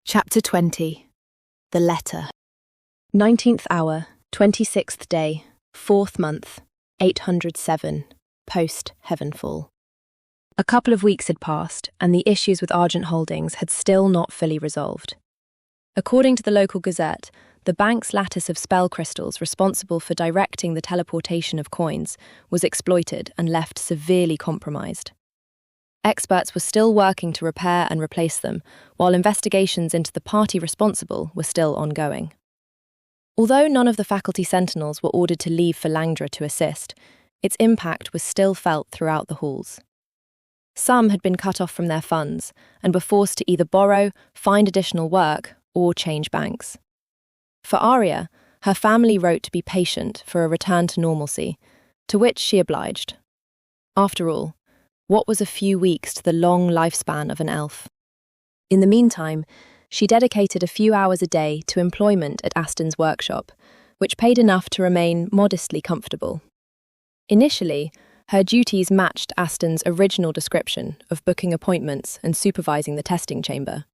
Chapter 20. The Letter. 19th hour, 26th day, 4th month, 807, post-Heavenfall. A couple of weeks had passed, and the issues with Argent Holdings had still not fully resolved. According to the local gazette, the bank's lattice of spell crystals responsible for directing the teleportation of coins was exploited and left severely compromised. Experts were still working to repair and replace them, while investigations into the party responsible were still ongoing. Although none of the faculty sentinels were ordered to leave for Langdra to assist, its impact was still felt throughout the halls. Some had been cut off from their funds and were forced to either borrow, find additional work, or change banks. For Ariya, her family wrote to be patient for a return to normalcy, to which she obliged. After all, what was a few weeks to the long lifespan of an elf? In the meantime, she dedicated a few hours a day to employment at Aston's workshop, which paid enough to remain modestly comfortable. Initially, her duties matched Aston's original description of booking appointments and supervising the testing chamber.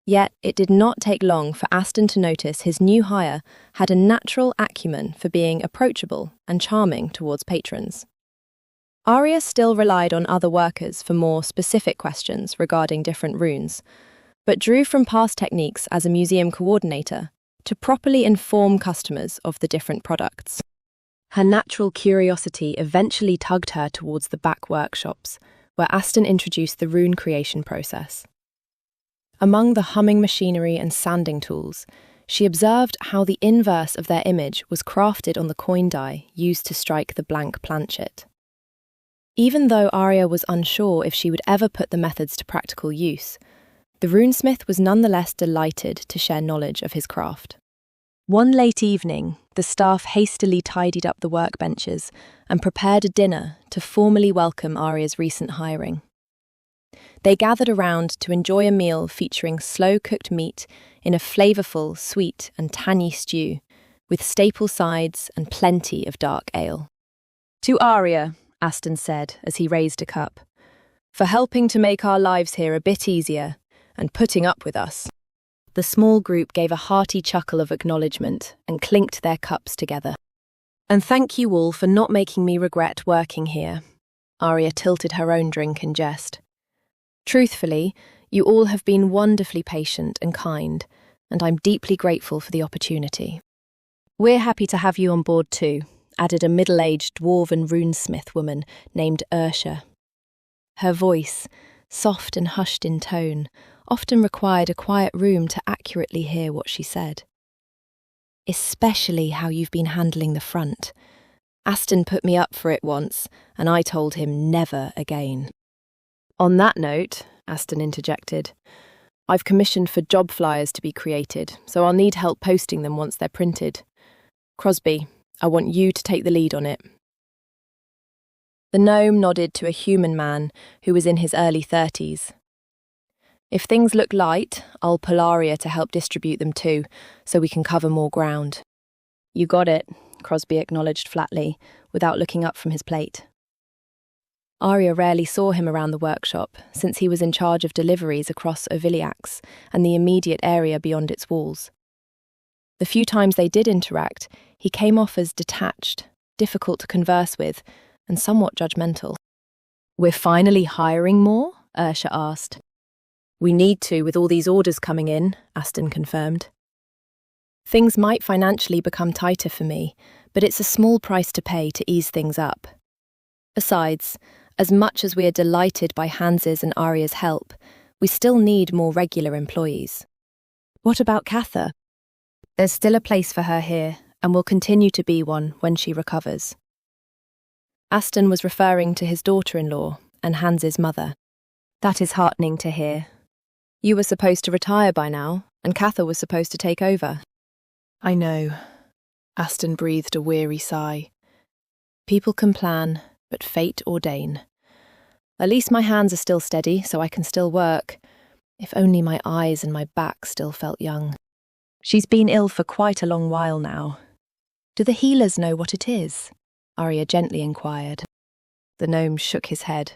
Yet it did not take long for Aston to notice his new hire had a natural acumen for being approachable and charming towards patrons. Ariya still relied on other workers for more specific questions regarding different runes, but drew from past techniques as a museum coordinator to properly inform customers of the different products. Her natural curiosity eventually tugged her towards the back workshops, where Aston introduced the rune creation process. Among the humming machinery and sanding tools, she observed how the inverse of their image was crafted on the coin die used to strike the blank planchet. Even though Ariya was unsure if she would ever put the methods to practical use, the runesmith was nonetheless delighted to share knowledge of his craft. One late evening, the staff hastily tidied up the workbenches and prepared a dinner to formally welcome Ariya's recent hiring. They gathered around to enjoy a meal featuring slow-cooked meat in a flavourful, sweet and tangy stew, with staple sides and plenty of dark ale. "To Ariya," Aston said as he raised a cup, "for helping to make our lives here a bit easier and putting up with us." The small group gave a hearty chuckle of acknowledgement and clinked their cups together. "And thank you all for not making me regret working here." Ariya tilted her own drink in jest. "Truthfully, you all have been wonderfully patient and kind, and I'm deeply grateful for the opportunity. We're happy to have you on board too," added a middle-aged dwarven runesmith woman named Ursha. Her voice, soft and hushed in tone, often required a quiet room to accurately hear what she said. "Especially how you've been handling the front. Aston put me up for it once, and I told him never again." "On that note," Aston interjected, "I've commissioned for job flyers to be created, so I'll need help posting them once they're printed. Crosby, I want you to take the lead on it." The gnome nodded to a human man who was in his early 30s. "If things look light, I'll pull Ariya to help distribute them too, so we can cover more ground." "You got it," Crosby acknowledged flatly, without looking up from his plate. Ariya rarely saw him around the workshop, since he was in charge of deliveries across Ovyliax and the immediate area beyond its walls. The few times they did interact, he came off as detached, difficult to converse with, and somewhat judgmental. "We're finally hiring more?" Ursha asked. "We need to with all these orders coming in," Aston confirmed. "Things might financially become tighter for me, but it's a small price to pay to ease things up. Besides, as much as we are delighted by Hans's and Ariya's help, we still need more regular employees." "What about Katha?" "There's still a place for her here, and will continue to be one when she recovers." Aston was referring to his daughter-in-law and Hans's mother. "That is heartening to hear. You were supposed to retire by now, and Katha was supposed to take over." "I know." Aston breathed a weary sigh. "People can plan, but fate ordain. At least my hands are still steady, so I can still work. If only my eyes and my back still felt young." "She's been ill for quite a long while now. Do the healers know what it is?" Ariya gently inquired. The gnome shook his head.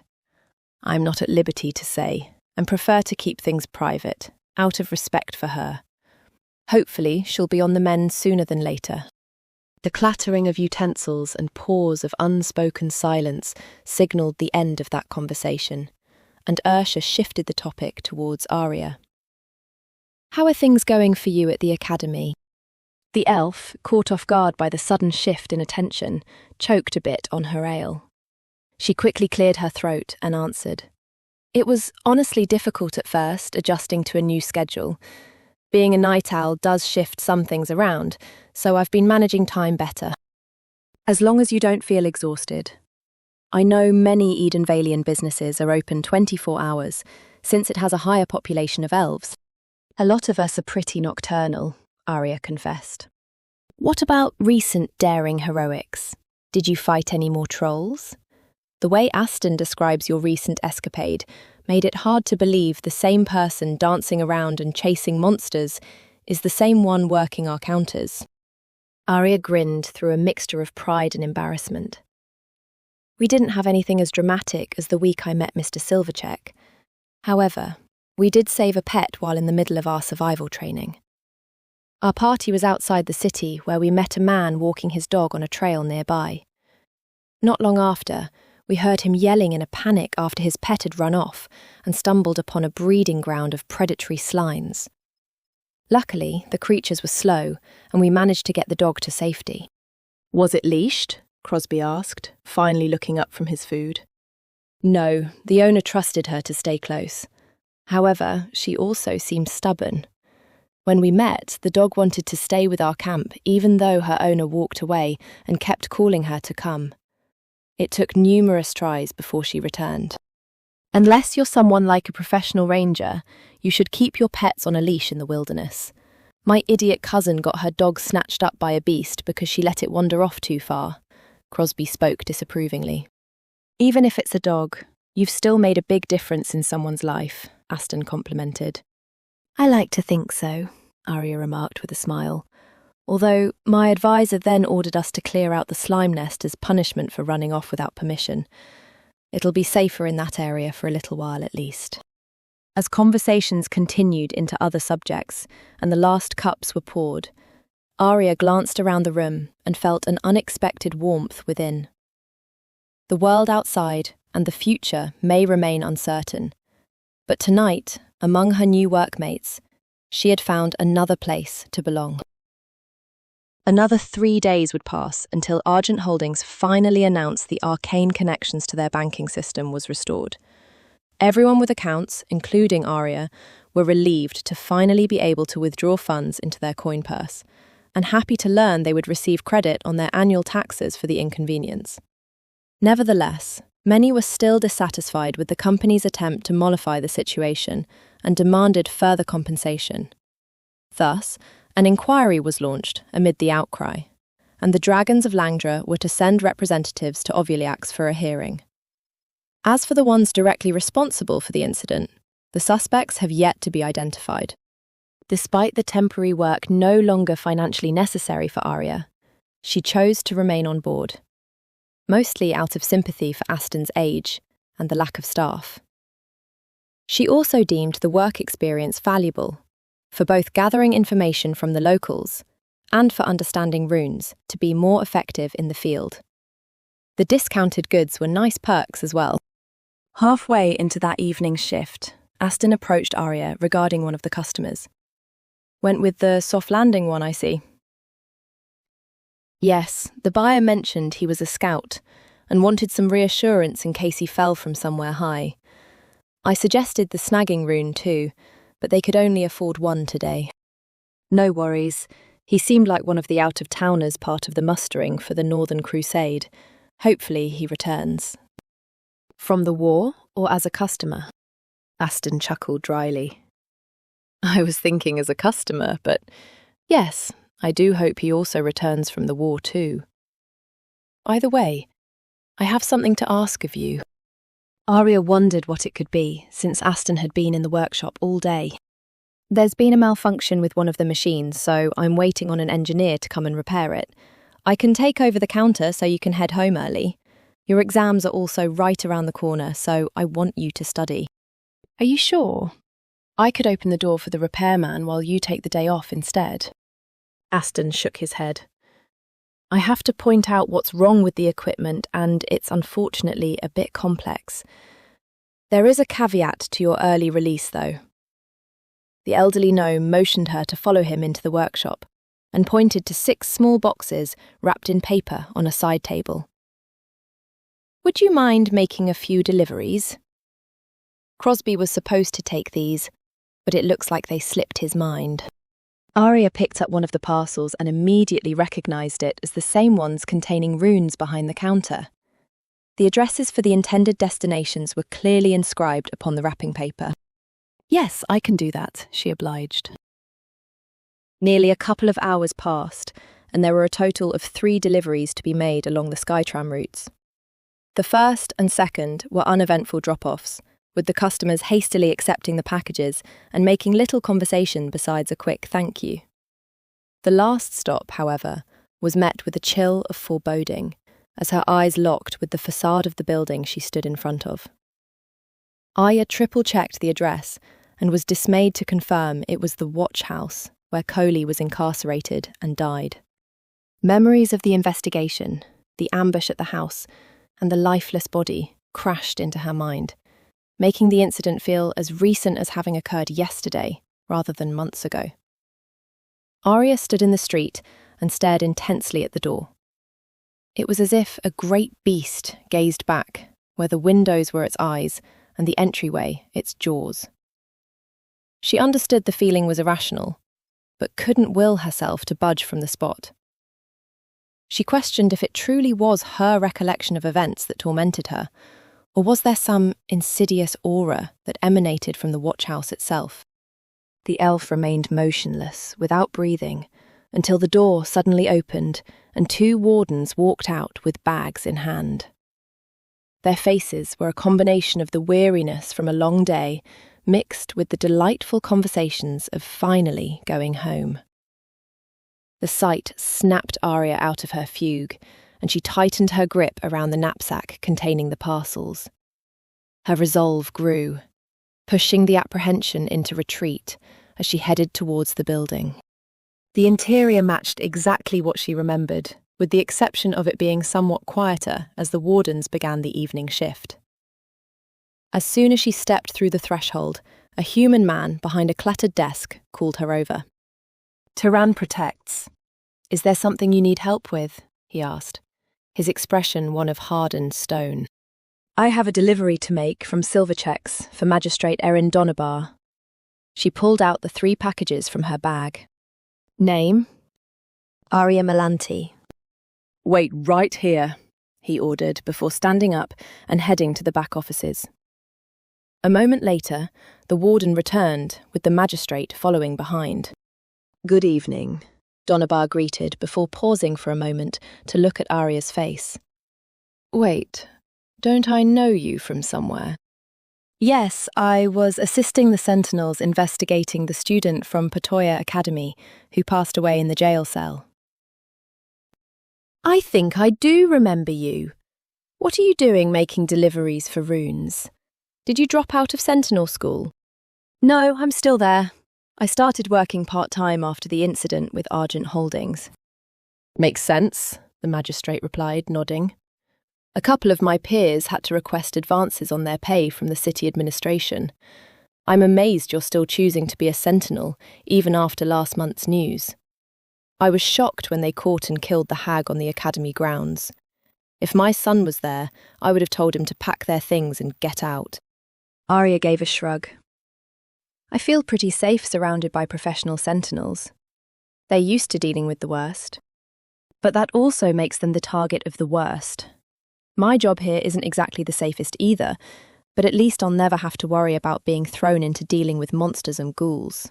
"I'm not at liberty to say, and prefer to keep things private," out of respect for her. Hopefully, she'll be on the mend sooner than later. The clattering of utensils and pause of unspoken silence signalled the end of that conversation, and Ursha shifted the topic towards Ariya. "How are things going for you at the academy?" The elf, caught off guard by the sudden shift in attention, choked a bit on her ale. She quickly cleared her throat and answered. "It was honestly difficult at first, adjusting to a new schedule. Being a night owl does shift some things around, so I've been managing time better. As long as you don't feel exhausted. I know many Edenvalian businesses are open 24 hours, since it has a higher population of elves. A lot of us are pretty nocturnal," Ariya confessed. "What about recent daring heroics? Did you fight any more trolls? The way Aston describes your recent escapade made it hard to believe the same person dancing around and chasing monsters is the same one working our counters." Ariya grinned through a mixture of pride and embarrassment. "We didn't have anything as dramatic as the week I met Mr. Silvercheck. However, we did save a pet while in the middle of our survival training. Our party was outside the city where we met a man walking his dog on a trail nearby. Not long after, we heard him yelling in a panic after his pet had run off and stumbled upon a breeding ground of predatory slines. Luckily, the creatures were slow, and we managed to get the dog to safety." "Was it leashed?" Crosby asked, finally looking up from his food. "No, the owner trusted her to stay close. However, she also seemed stubborn. When we met, the dog wanted to stay with our camp even though her owner walked away and kept calling her to come. It took numerous tries before she returned. Unless you're someone like a professional ranger, you should keep your pets on a leash in the wilderness. My idiot cousin got her dog snatched up by a beast because she let it wander off too far," Crosby spoke disapprovingly. "Even if it's a dog, you've still made a big difference in someone's life," Aston complimented. "I like to think so," Ariya remarked with a smile. "Although my advisor then ordered us to clear out the slime nest as punishment for running off without permission. It'll be safer in that area for a little while at least." As conversations continued into other subjects and the last cups were poured, Ariya glanced around the room and felt an unexpected warmth within. The world outside and the future may remain uncertain, but tonight, among her new workmates, she had found another place to belong. Another 3 days would pass until Argent Holdings finally announced the arcane connections to their banking system was restored. Everyone with accounts, including Ariya, were relieved to finally be able to withdraw funds into their coin purse, and happy to learn they would receive credit on their annual taxes for the inconvenience. Nevertheless, many were still dissatisfied with the company's attempt to mollify the situation and demanded further compensation. Thus, an inquiry was launched amid the outcry, and the Dragons of Langdra were to send representatives to Ovyliax for a hearing. As for the ones directly responsible for the incident, the suspects have yet to be identified. Despite the temporary work no longer financially necessary for Ariya, she chose to remain on board, mostly out of sympathy for Aston's age and the lack of staff. She also deemed the work experience valuable, for both gathering information from the locals and for understanding runes to be more effective in the field. The discounted goods were nice perks as well. Halfway into that evening's shift, Aston approached Ariya regarding one of the customers. "Went with the soft landing one, I see." "Yes, the buyer mentioned he was a scout and wanted some reassurance in case he fell from somewhere high. I suggested the snagging rune too, but they could only afford one today." "No worries. He seemed like one of the out-of-towners part of the mustering for the Northern Crusade. Hopefully he returns." "From the war or as a customer?" Aston chuckled dryly. "I was thinking as a customer, but yes, I do hope he also returns from the war too. Either way, I have something to ask of you." Ariya wondered what it could be, since Aston had been in the workshop all day. "There's been a malfunction with one of the machines, so I'm waiting on an engineer to come and repair it. I can take over the counter so you can head home early. Your exams are also right around the corner, so I want you to study." "Are you sure?" I could open the door for the repairman while you take the day off instead. Aston shook his head. I have to point out what's wrong with the equipment, and it's unfortunately a bit complex. There is a caveat to your early release, though. The elderly gnome motioned her to follow him into the workshop and pointed to 6 small boxes wrapped in paper on a side table. Would you mind making a few deliveries? Crosby was supposed to take these, but it looks like they slipped his mind. Ariya picked up one of the parcels and immediately recognised it as the same ones containing runes behind the counter. The addresses for the intended destinations were clearly inscribed upon the wrapping paper. Yes, I can do that, she obliged. Nearly a couple of hours passed, and there were a total of 3 deliveries to be made along the Skytram routes. The first and second were uneventful drop-offs, with the customers hastily accepting the packages and making little conversation besides a quick thank you. The last stop, however, was met with a chill of foreboding, as her eyes locked with the facade of the building she stood in front of. Ariya triple-checked the address and was dismayed to confirm it was the watch house where Coley was incarcerated and died. Memories of the investigation, the ambush at the house, and the lifeless body crashed into her mind, making the incident feel as recent as having occurred yesterday rather than months ago. Ariya stood in the street and stared intensely at the door. It was as if a great beast gazed back, where the windows were its eyes and the entryway its jaws. She understood the feeling was irrational, but couldn't will herself to budge from the spot. She questioned if it truly was her recollection of events that tormented her, or was there some insidious aura that emanated from the watchhouse itself? The elf remained motionless, without breathing, until the door suddenly opened and 2 wardens walked out with bags in hand. Their faces were a combination of the weariness from a long day mixed with the delightful conversations of finally going home. The sight snapped Ariya out of her fugue, and she tightened her grip around the knapsack containing the parcels. Her resolve grew, pushing the apprehension into retreat as she headed towards the building. The interior matched exactly what she remembered, with the exception of it being somewhat quieter as the wardens began the evening shift. As soon as she stepped through the threshold, a human man behind a cluttered desk called her over. "Tyran protects. Is there something you need help with?" he asked, his expression one of hardened stone. "I have a delivery to make from Silverchecks for Magistrate Erin Donabar." She pulled out the 3 packages from her bag. "Name?" "Ariya Malanti." "Wait right here," he ordered before standing up and heading to the back offices. A moment later, the warden returned, with the magistrate following behind. "Good evening," Donabar greeted before pausing for a moment to look at Ariya's face. "Wait, don't I know you from somewhere?" "Yes, I was assisting the Sentinels investigating the student from DarkAcademia who passed away in the jail cell." "I think I do remember you. What are you doing making deliveries for runes? Did you drop out of Sentinel school?" "No, I'm still there. I started working part-time after the incident with Argent Holdings." "Makes sense," the magistrate replied, nodding. "A couple of my peers had to request advances on their pay from the city administration. I'm amazed you're still choosing to be a Sentinel, even after last month's news. I was shocked when they caught and killed the hag on the academy grounds. If my son was there, I would have told him to pack their things and get out." Ariya gave a shrug. "I feel pretty safe surrounded by professional Sentinels. They're used to dealing with the worst. But that also makes them the target of the worst. My job here isn't exactly the safest either, but at least I'll never have to worry about being thrown into dealing with monsters and ghouls.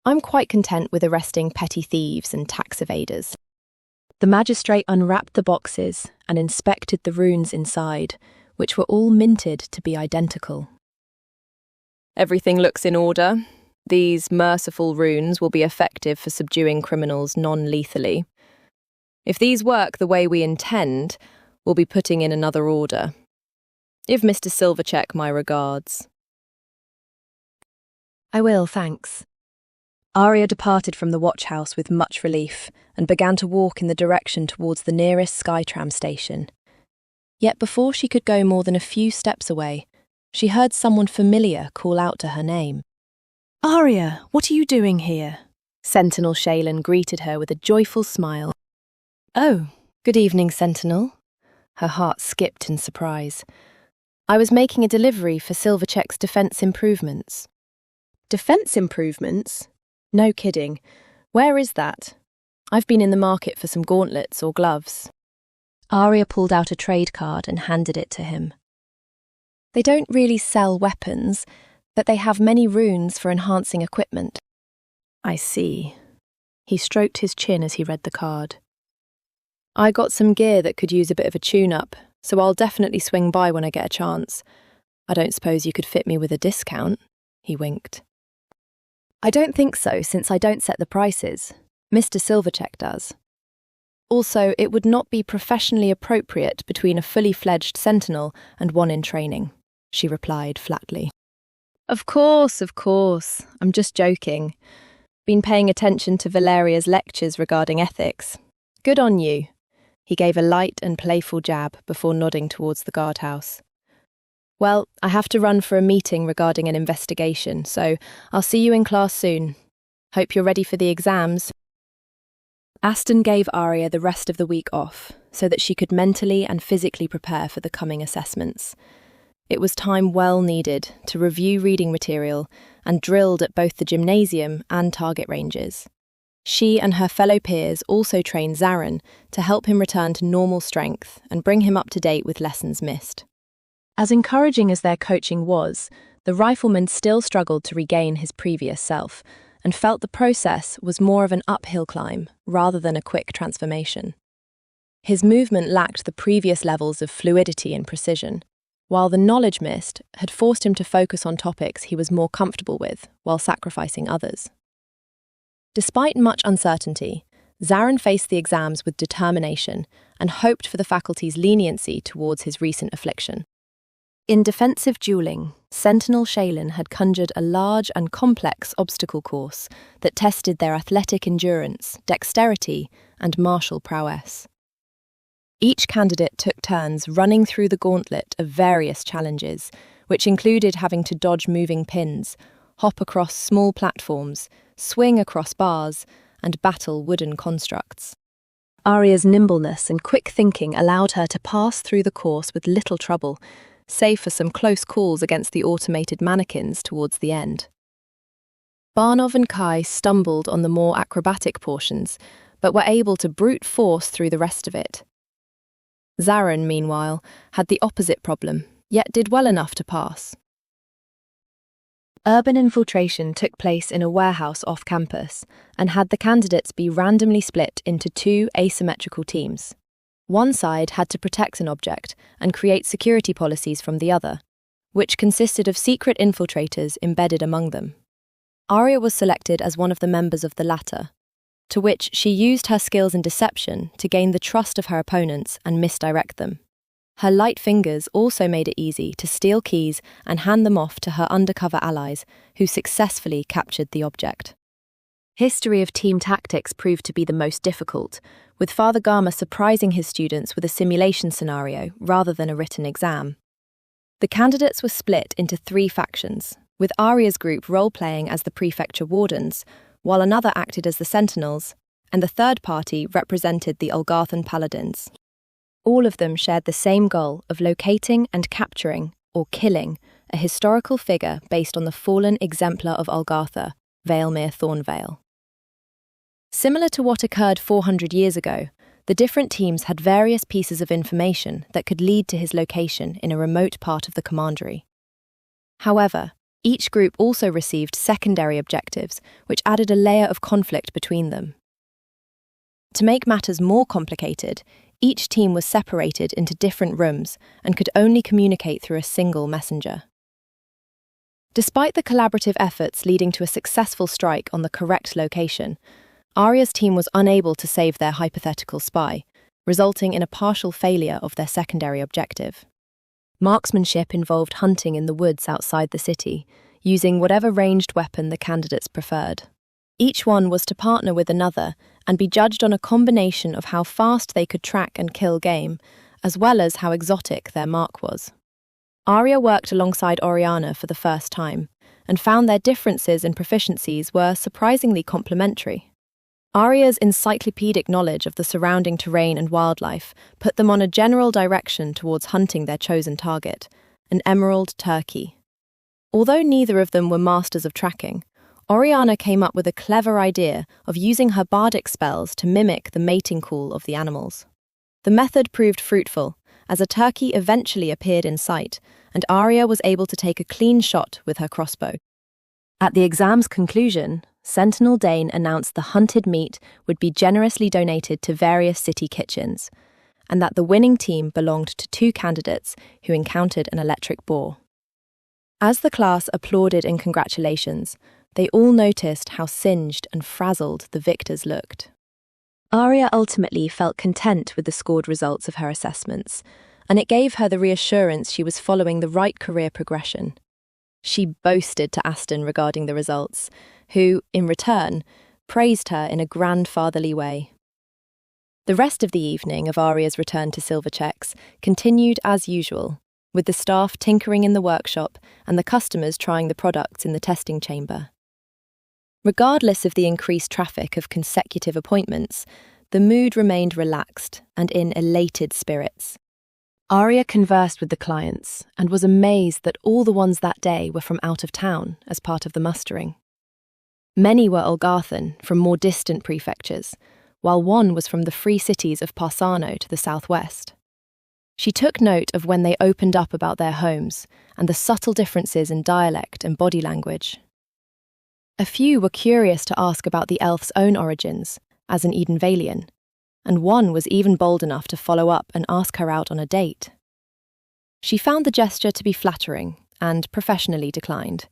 I'm quite content with arresting petty thieves and tax evaders." The magistrate unwrapped the boxes and inspected the runes inside, which were all minted to be identical. "Everything looks in order. These merciful runes will be effective for subduing criminals non-lethally. If these work the way we intend, we'll be putting in another order. Give Mr. Silvercheck my regards." I will, thanks. Ariya departed from the watchhouse with much relief and began to walk in the direction towards the nearest Skytram station. Yet before she could go more than a few steps away, she heard someone familiar call out to her name. Ariya, what are you doing here? Sentinel Shaylin greeted her with a joyful smile. Oh, Good evening, Sentinel. Her heart skipped in surprise. I was making a delivery for Silvercheck's defense improvements. Defense improvements? No kidding. Where is that? I've been in the market for some gauntlets or gloves. Ariya pulled out a trade card and handed it to him. They don't really sell weapons, but they have many runes for enhancing equipment. I see. He stroked his chin as he read the card. I got some gear that could use a bit of a tune-up, so I'll definitely swing by when I get a chance. I don't suppose you could fit me with a discount? He winked. I don't think so, since I don't set the prices. Mr. Silvercheck does. Also, it would not be professionally appropriate between a fully fledged Sentinel and one in training, she replied flatly. Of course. I'm just joking. Been paying attention to Valeria's lectures regarding ethics. Good on you. He gave a light and playful jab before nodding towards the guardhouse. Well, I have to run for a meeting regarding an investigation, so I'll see you in class soon. Hope you're ready for the exams. Aston gave Ariya the rest of the week off, so that she could mentally and physically prepare for the coming assessments. It was time well needed to review reading material and drilled at both the gymnasium and target ranges. She and her fellow peers also trained Zaran to help him return to normal strength and bring him up to date with lessons missed. As encouraging as their coaching was, the rifleman still struggled to regain his previous self and felt the process was more of an uphill climb rather than a quick transformation. His movement lacked the previous levels of fluidity and precision, while the knowledge missed had forced him to focus on topics he was more comfortable with while sacrificing others. Despite much uncertainty, Zaran faced the exams with determination and hoped for the faculty's leniency towards his recent affliction. In defensive dueling, Sentinel Shaylin had conjured a large and complex obstacle course that tested their athletic endurance, dexterity, and martial prowess. Each candidate took turns running through the gauntlet of various challenges, which included having to dodge moving pins, hop across small platforms, swing across bars, and battle wooden constructs. Ariya's nimbleness and quick thinking allowed her to pass through the course with little trouble, save for some close calls against the automated mannequins towards the end. Barnov and Kai stumbled on the more acrobatic portions, but were able to brute force through the rest of it. Zaran, meanwhile, had the opposite problem, yet did well enough to pass. Urban infiltration took place in a warehouse off campus and had the candidates be randomly split into two asymmetrical teams. One side had to protect an object and create security policies from the other, which consisted of secret infiltrators embedded among them. Ariya was selected as one of the members of the latter, to which she used her skills in deception to gain the trust of her opponents and misdirect them. Her light fingers also made it easy to steal keys and hand them off to her undercover allies, who successfully captured the object. History of team tactics proved to be the most difficult, with Father Gama surprising his students with a simulation scenario rather than a written exam. The candidates were split into 3 factions, with Ariya's group role-playing as the prefecture wardens, while another acted as the sentinels, and the third party represented the Olgarthan paladins. All of them shared the same goal of locating and capturing, or killing, a historical figure based on the fallen exemplar of Olgartha, Valemir Thornvale. Similar to what occurred 400 years ago, the different teams had various pieces of information that could lead to his location in a remote part of the commandery. However, each group also received secondary objectives, which added a layer of conflict between them. To make matters more complicated, each team was separated into different rooms and could only communicate through a single messenger. Despite the collaborative efforts leading to a successful strike on the correct location, Ariya's team was unable to save their hypothetical spy, resulting in a partial failure of their secondary objective. Marksmanship involved hunting in the woods outside the city, using whatever ranged weapon the candidates preferred. Each one was to partner with another and be judged on a combination of how fast they could track and kill game, as well as how exotic their mark was. Ariya worked alongside Oriana for the first time, and found their differences in proficiencies were surprisingly complementary. Ariya's encyclopedic knowledge of the surrounding terrain and wildlife put them on a general direction towards hunting their chosen target, an emerald turkey. Although neither of them were masters of tracking, Oriana came up with a clever idea of using her bardic spells to mimic the mating call of the animals. The method proved fruitful, as a turkey eventually appeared in sight, and Ariya was able to take a clean shot with her crossbow. At the exam's conclusion, Sentinel Dane announced the hunted meat would be generously donated to various city kitchens, and that the winning team belonged to 2 candidates who encountered an electric boar. As the class applauded in congratulations, they all noticed how singed and frazzled the victors looked. Ariya ultimately felt content with the scored results of her assessments, and it gave her the reassurance she was following the right career progression. She boasted to Aston regarding the results, who, in return, praised her in a grandfatherly way. The rest of the evening of Ariya's return to Silverchecks continued as usual, with the staff tinkering in the workshop and the customers trying the products in the testing chamber. Regardless of the increased traffic of consecutive appointments, the mood remained relaxed and in elated spirits. Ariya conversed with the clients and was amazed that all the ones that day were from out of town as part of the mustering. Many were Olgarthan from more distant prefectures, while one was from the free cities of Parsano to the southwest. She took note of when they opened up about their homes and the subtle differences in dialect and body language. A few were curious to ask about the elf's own origins, as an Edenvalian, and one was even bold enough to follow up and ask her out on a date. She found the gesture to be flattering and professionally declined.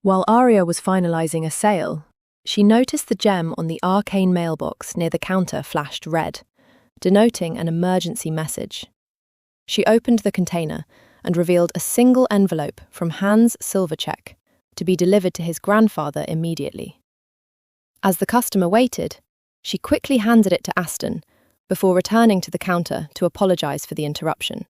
While Ariya was finalising a sale, she noticed the gem on the arcane mailbox near the counter flashed red, denoting an emergency message. She opened the container and revealed a single envelope from Hans Silvercheck, to be delivered to his grandfather immediately. As the customer waited, she quickly handed it to Aston, before returning to the counter to apologise for the interruption.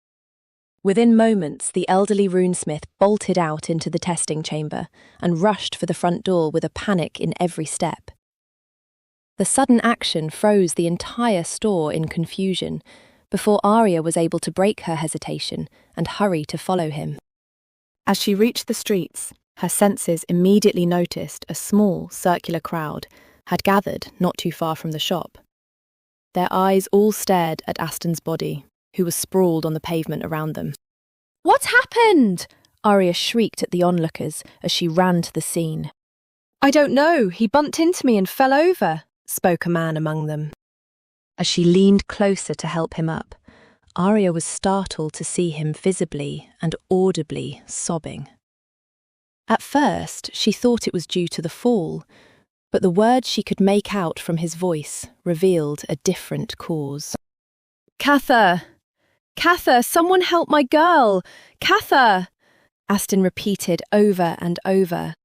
Within moments, the elderly runesmith bolted out into the testing chamber and rushed for the front door with a panic in every step. The sudden action froze the entire store in confusion, before Ariya was able to break her hesitation and hurry to follow him. As she reached the streets, her senses immediately noticed a small, circular crowd had gathered not too far from the shop. Their eyes all stared at Aston's body, who was sprawled on the pavement around them. "What happened?" Ariya shrieked at the onlookers as she ran to the scene. "I don't know, he bumped into me and fell over," spoke a man among them. As she leaned closer to help him up, Ariya was startled to see him visibly and audibly sobbing. At first, she thought it was due to the fall, but the words she could make out from his voice revealed a different cause. "Cather! Cather, someone help my girl! Cather!" Aston repeated over and over.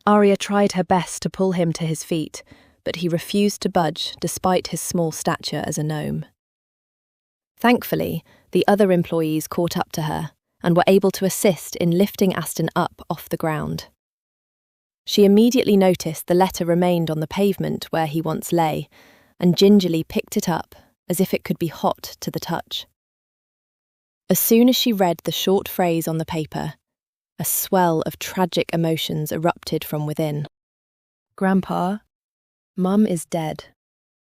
Ariya tried her best to pull him to his feet, but he refused to budge despite his small stature as a gnome. Thankfully, the other employees caught up to her and were able to assist in lifting Aston up off the ground. She immediately noticed the letter remained on the pavement where he once lay, and gingerly picked it up as if it could be hot to the touch. As soon as she read the short phrase on the paper, a swell of tragic emotions erupted from within. "Grandpa, Mum is dead."